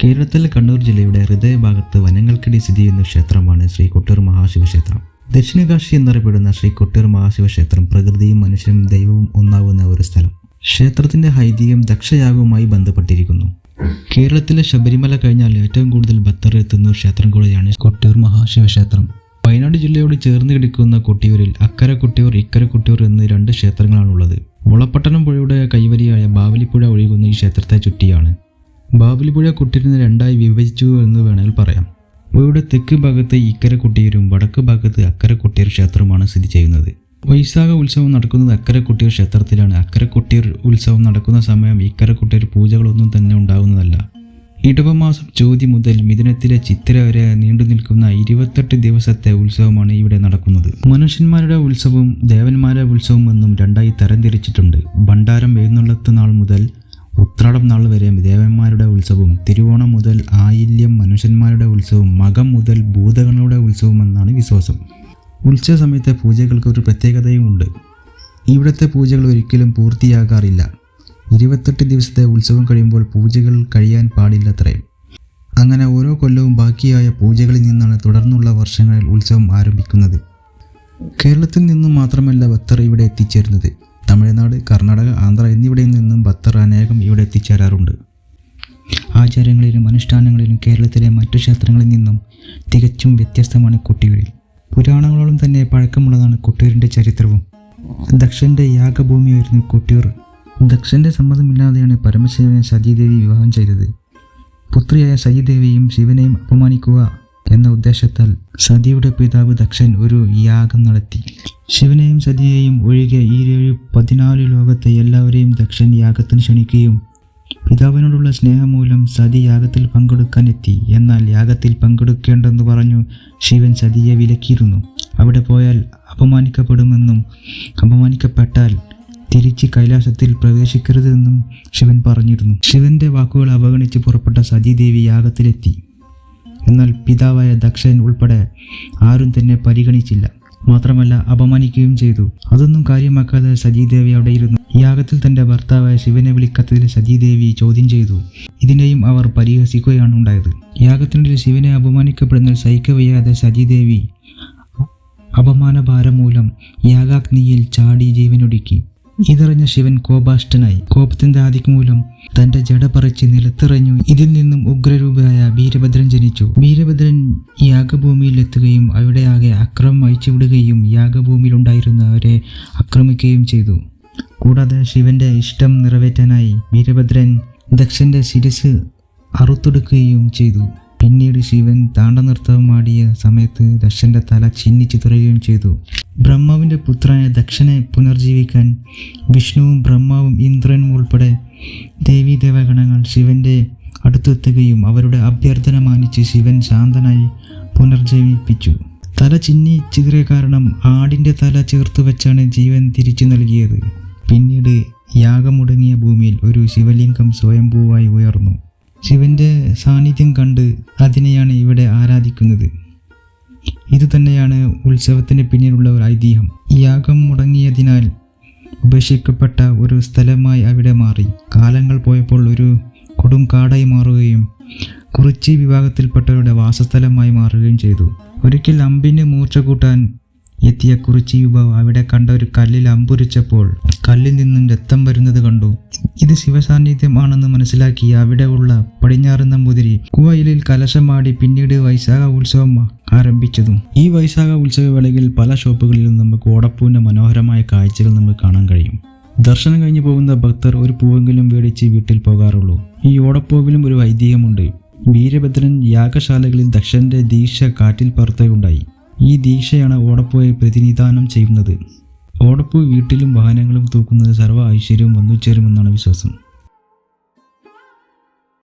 കേരളത്തിലെ കണ്ണൂർ ജില്ലയുടെ ഹൃദയഭാഗത്ത് വനങ്ങൾക്കിടെ സ്ഥിതി ചെയ്യുന്ന ക്ഷേത്രമാണ് ശ്രീ കൊട്ടിയൂർ മഹാശിവക്ഷേത്രം. ദക്ഷിണകാശി എന്നറിയപ്പെടുന്ന ശ്രീ കൊട്ടിയൂർ മഹാശിവക്ഷേത്രം പ്രകൃതിയും മനുഷ്യനും ദൈവവും ഒന്നാകുന്ന ഒരു സ്ഥലം. ക്ഷേത്രത്തിന്റെ ഐതിഹ്യം ദക്ഷയാഗവുമായി ബന്ധപ്പെട്ടിരിക്കുന്നു. കേരളത്തിലെ ശബരിമല കഴിഞ്ഞാൽ ഏറ്റവും കൂടുതൽ ഭക്തർ എത്തുന്ന ഒരു ക്ഷേത്രം കൂടിയാണ് കൊട്ടിയൂർ മഹാശിവക്ഷേത്രം. വയനാട് ജില്ലയോട് ചേർന്ന് കിടക്കുന്ന കൊട്ടിയൂരിൽ അക്കര കൊട്ടിയൂർ ഇക്കര കൊട്ടിയൂർ എന്നീ രണ്ട് ക്ഷേത്രങ്ങളാണുള്ളത്. മുളപ്പട്ടണം പുഴയുടെ കൈവരിയായ ബാവലിപ്പുഴ ഒഴുകുന്ന ഈ ക്ഷേത്രത്തെ ചുറ്റിയാണ്. ബാവലിപ്പുഴ കൊട്ടിയൂരിനെ രണ്ടായി വിഭജിച്ചു എന്ന് വേണമെങ്കിൽ പറയാം. പുഴയുടെ തെക്ക് ഭാഗത്ത് ഇക്കര കൊട്ടിയൂരും വടക്ക് ഭാഗത്ത് അക്കര കൊട്ടിയൂർ ക്ഷേത്രവുമാണ് സ്ഥിതി ചെയ്യുന്നത്. വൈശാഖ ഉത്സവം നടക്കുന്നത് അക്കര കൊട്ടിയൂർ ക്ഷേത്രത്തിലാണ്. അക്കര കൊട്ടിയൂർ ഉത്സവം നടക്കുന്ന സമയം ഇക്കര കൊട്ടിയൂർ പൂജകളൊന്നും തന്നെ ഉണ്ടാകുന്നതല്ല. ഇടവമാസം ചോതി മുതൽ മിഥുനത്തിലെ ചിത്തിര വരെ നീണ്ടു നിൽക്കുന്ന 28 ദിവസത്തെ ഉത്സവമാണ് ഇവിടെ നടക്കുന്നത്. മനുഷ്യന്മാരുടെ ഉത്സവവും ദേവന്മാരുടെ ഉത്സവം എന്നും രണ്ടായി തരംതിരിച്ചിട്ടുണ്ട്. ഭണ്ഡാരം എഴുന്നള്ളത്ത് നാൾ മുതൽ ഉത്രാടം നാൾ വരെ ദേവന്മാരുടെ ഉത്സവവും, തിരുവോണം മുതൽ ആയില്യം മനുഷ്യന്മാരുടെ ഉത്സവവും, മകം മുതൽ ഭൂതഗണങ്ങളുടെ ഉത്സവം എന്നാണ് വിശ്വാസം. ഉത്സവ സമയത്തെ പൂജകൾക്ക് ഒരു പ്രത്യേകതയും ഉണ്ട്. ഇവിടുത്തെ പൂജകൾ ഒരിക്കലും പൂർത്തിയാകാറില്ല. 28 ദിവസത്തെ ഉത്സവം കഴിയുമ്പോൾ പൂജകൾ കഴിയാൻ പാടില്ലത്രയും. അങ്ങനെ ഓരോ കൊല്ലവും ബാക്കിയായ പൂജകളിൽ നിന്നാണ് തുടർന്നുള്ള വർഷങ്ങളിൽ ഉത്സവം ആരംഭിക്കുന്നത്. കേരളത്തിൽ നിന്നും മാത്രമല്ല ഭക്തർ ഇവിടെ എത്തിച്ചേരുന്നത്. തമിഴ്നാട്, കർണാടക, ആന്ധ്ര എന്നിവിടയിൽ നിന്നും ഭക്തർ അനേകം ഇവിടെ എത്തിച്ചേരാറുണ്ട്. ആചാരങ്ങളിലും അനുഷ്ഠാനങ്ങളിലും കേരളത്തിലെ മറ്റു ക്ഷേത്രങ്ങളിൽ നിന്നും തികച്ചും വ്യത്യസ്തമാണ് കൊട്ടിയൂരിൽ. പുരാണങ്ങളോളം തന്നെ പഴക്കമുള്ളതാണ് കൊട്ടിയൂരിൻ്റെ ചരിത്രവും. ദക്ഷൻ്റെ യാഗഭൂമിയായിരുന്നു കൊട്ടിയൂർ. ദക്ഷൻ്റെ സമ്മതമില്ലാതെയാണ് പരമശിവനെ സതീദേവി വിവാഹം ചെയ്തത്. പുത്രിയായ സതീദേവിയും ശിവനെയും അപമാനിക്കുക എന്ന ഉദ്ദേശത്താൽ സതിയുടെ പിതാവ് ദക്ഷൻ ഒരു യാഗം നടത്തി. ശിവനെയും സതിയെയും ഒഴികെ ഈ 14 ലോകത്തെ എല്ലാവരെയും ദക്ഷൻ യാഗത്തിന് ക്ഷണിക്കുകയും പിതാവിനോടുള്ള സ്നേഹം മൂലം സതി യാഗത്തിൽ പങ്കെടുക്കാൻ എത്തി. എന്നാൽ യാഗത്തിൽ പങ്കെടുക്കേണ്ടെന്ന് പറഞ്ഞു ശിവൻ സതിയെ വിലക്കിയിരുന്നു. അവിടെ പോയാൽ അപമാനിക്കപ്പെടുമെന്നും അപമാനിക്കപ്പെട്ടാൽ തിരിച്ച് കൈലാസത്തിൽ പ്രവേശിക്കരുതെന്നും ശിവൻ പറഞ്ഞിരുന്നു. ശിവന്റെ വാക്കുകൾ അവഗണിച്ച് പുറപ്പെട്ട സതീദേവി യാഗത്തിലെത്തി. എന്നാൽ പിതാവായ ദക്ഷൻ ഉൾപ്പെടെ ആരും തന്നെ പരിഗണിച്ചില്ല. മാത്രമല്ല അപമാനിക്കുകയും ചെയ്തു. അതൊന്നും കാര്യമാക്കാതെ സതീദേവി അവിടെ ഇരുന്നു. യാഗത്തിൽ തന്റെ ഭർത്താവായ ശിവനെ വിളിക്കാത്തതിൽ സതീദേവി ചോദ്യം ചെയ്തു. ഇതിനെയും അവർ പരിഹസിക്കുകയാണ് ഉണ്ടായത്. യാഗത്തിനിടയിൽ ശിവനെ അപമാനിക്കപ്പെടുന്നതിൽ സഹിക്കവയ്യാതെ സതീദേവി അപമാനഭാരം മൂലം യാഗാഗ്നിയിൽ ചാടി ജീവനൊടുക്കി. ഇതറിഞ്ഞ ശിവൻ കോപാഷ്ടനായി. കോപത്തിന്റെ ആധിക്യം മൂലം തന്റെ ജട പറിച്ച് നിലത്തെറിഞ്ഞു. ഇതിൽ നിന്നും ഉഗ്രരൂപയായ വീരഭദ്രൻ ജനിച്ചു. വീരഭദ്രൻ യാഗഭൂമിയിൽ എത്തുകയും അവിടെയാകെ അക്രമം അഴിച്ചുവിടുകയും യാഗഭൂമിയിലുണ്ടായിരുന്നവരെ ആക്രമിക്കുകയും ചെയ്തു. കൂടാതെ ശിവന്റെ ഇഷ്ടം നിറവേറ്റാനായി വീരഭദ്രൻ ദക്ഷന്റെ ശിരസ് അറുത്തെടുക്കുകയും ചെയ്തു. പിന്നീട് ശിവൻ താണ്ഡനൃത്തമാടിയ സമയത്ത് ദക്ഷന്റെ തല ചിന്നിച്ചിതറുകയും ചെയ്തു. ബ്രഹ്മാവിന്റെ പുത്രനായ ദക്ഷനെ പുനർജീവിക്കാൻ വിഷ്ണുവും ബ്രഹ്മാവും ഇന്ദ്രനും ഉൾപ്പെടെ ദേവീദേവഗണങ്ങൾ ശിവന്റെ അടുത്തെത്തുകയും അവരുടെ അഭ്യർത്ഥന മാനിച്ച് ശിവൻ ശാന്തനായി പുനർജീവിപ്പിച്ചു. തല ചിന്നിച്ചിതറിയ കാരണം ആടിന്റെ തല ചേർത്ത് വെച്ചാണ് ജീവൻ തിരിച്ചു നൽകിയത്. പിന്നീട് യാഗമുടങ്ങിയ ഭൂമിയിൽ ഒരു ശിവലിംഗം സ്വയംഭൂവായി ഉയർന്നു. ശിവന്റെ സാന്നിധ്യം കണ്ട് അതിനെയാണ് ഇവിടെ ആരാധിക്കുന്നത്. ഇതുതന്നെയാണ് ഉത്സവത്തിന് പിന്നിലുള്ള ഒരു ഐതിഹ്യം. യാഗം മുടങ്ങിയതിനാൽ ഉപേക്ഷിക്കപ്പെട്ട ഒരു സ്ഥലമായി അവിടെ മാറി. കാലങ്ങൾ പോയപ്പോൾ ഒരു കൊടും കാടായി മാറുകയും കുറിച്ചി വിഭാഗത്തിൽപ്പെട്ടവരുടെ വാസസ്ഥലമായി മാറുകയും ചെയ്തു. ഒരിക്കൽ അമ്പിന് മൂർച്ച കൂട്ടാൻ എത്തിയ കുറിച്ചി വിഭാഗം അവിടെ കണ്ട ഒരു കല്ലിൽ അമ്പുരിച്ചപ്പോൾ കല്ലിൽ നിന്നും രക്തം വരുന്നത് കണ്ടു. ഇത് ശിവസാന്നിധ്യം ആണെന്ന് മനസ്സിലാക്കി അവിടെയുള്ള പടിഞ്ഞാറൻ നമ്പൂതിരി കുവയിലിൽ കലശമാടി പിന്നീട് വൈശാഖ ഉത്സവം ആരംഭിച്ചതും. ഈ വൈശാഖ ഉത്സവ വേളയിൽ പല ഷോപ്പുകളിലും നമുക്ക് ഓടപ്പൂവിന്റെ മനോഹരമായ കാഴ്ചകൾ നമുക്ക് കാണാൻ കഴിയും. ദർശനം കഴിഞ്ഞു പോകുന്ന ഭക്തർ ഒരു പൂവെങ്കിലും മേടിച്ച് വീട്ടിൽ പോകാറുള്ളൂ. ഈ ഓടപ്പൂവിലും ഒരു ഐതിഹ്യമുണ്ട്. വീരഭദ്രൻ യാഗശാലകളിൽ ദക്ഷന്റെ ദീക്ഷ കാറ്റിൽ പറത്തുകയുണ്ടായി. ഈ ദീക്ഷയാണ് ഓടപ്പൂവെ പ്രതിനിധാനം ചെയ്യുന്നത്. ഓടപ്പൂ വീട്ടിലും വാഹനങ്ങളും തൂക്കുന്നത് സർവ്വ ഐശ്വര്യവും വന്നുചേരുമെന്നാണ് വിശ്വാസം.